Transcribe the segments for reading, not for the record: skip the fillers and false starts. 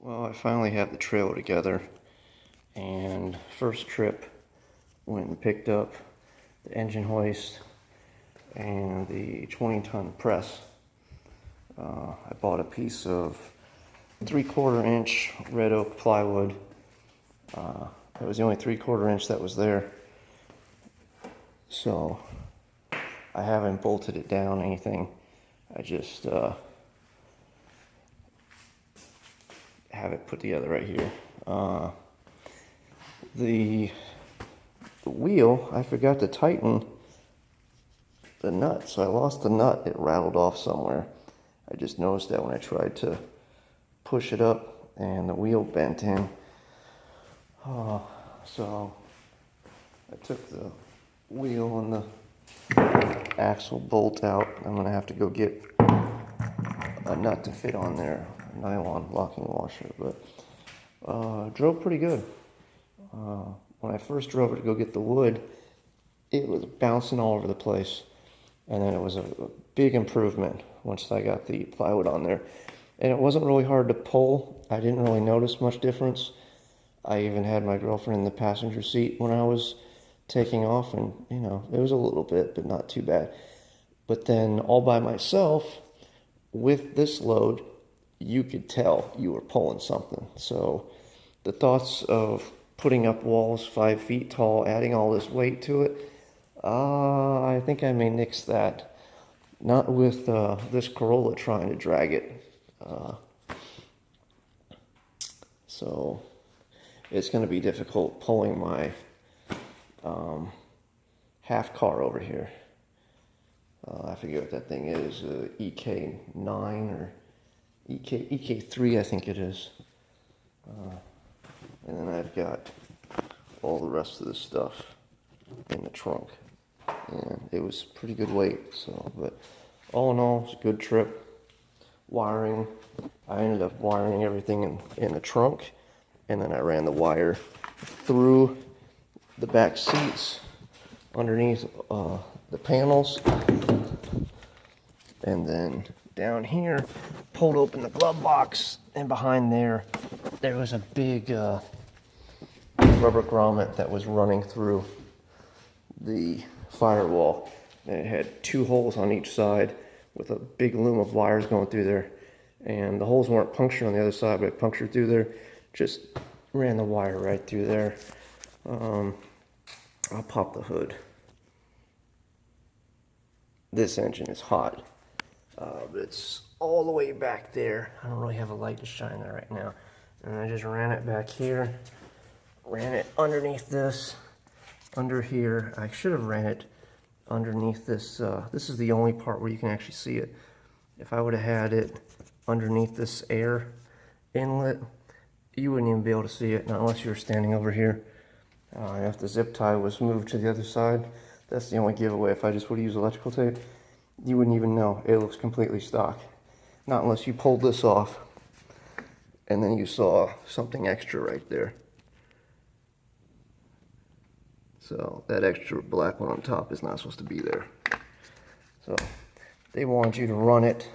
Well, I finally have the trailer together, and first trip went and picked up the engine hoist and the 20-ton press. I bought a piece of 3/4 inch red oak plywood. That was the only 3/4 inch that was there, so I haven't bolted it down or anything. I just have it put together right here. The wheel, I forgot to tighten the nut, so I lost the nut. It rattled off somewhere. I just noticed that when I tried to push it up and the wheel bent in. So I took the wheel and the axle bolt out. I'm gonna have to go get a nut to fit on there, a nylon locking washer, but drove pretty good. When I first drove it to go get the wood, it was bouncing all over the place, and then it was a big improvement once I got the plywood on there, and it wasn't really hard to pull. I didn't really notice much difference. I even had my girlfriend in the passenger seat when I was taking off, and you know, it was a little bit, but not too bad. But then all by myself, with this load, you could tell you were pulling something. So the thoughts of putting up walls 5 feet tall, adding all this weight to it, I think I may nix that. Not with this Corolla trying to drag it. So it's going to be difficult pulling my half car over here. I forget what that thing is, EK9 or EK3, I think it is. And then I've got all the rest of this stuff in the trunk. And it was pretty good weight, so, but all in all, it's a good trip. Wiring, I ended up wiring everything in the trunk, and then I ran the wire through the back seats, underneath the panels, and then down here, pulled open the glove box, and behind there was a big rubber grommet that was running through the firewall, and it had 2 holes on each side with a big loom of wires going through there, and the holes weren't punctured on the other side, but it punctured through there. Just ran the wire right through there. I'll pop the hood. This engine is hot, but it's all the way back there. I don't really have a light to shine there right now. And I just ran it back here, ran it underneath this, under here. I should have ran it underneath this. This is the only part where you can actually see it. If I would have had it underneath this air inlet, you wouldn't even be able to see it, not unless you were standing over here. If the zip tie was moved to the other side, that's the only giveaway. If I just would have used electrical tape, you wouldn't even know. It looks completely stock. Not unless you pulled this off, and then you saw something extra right there. So that extra black one on top is not supposed to be there. So they want you to run it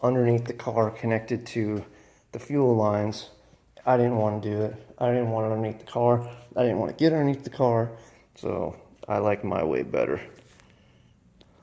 underneath the car, connected to the fuel lines. I didn't want to do it. I didn't want it underneath the car. I didn't want to get underneath the car. So I like my way better.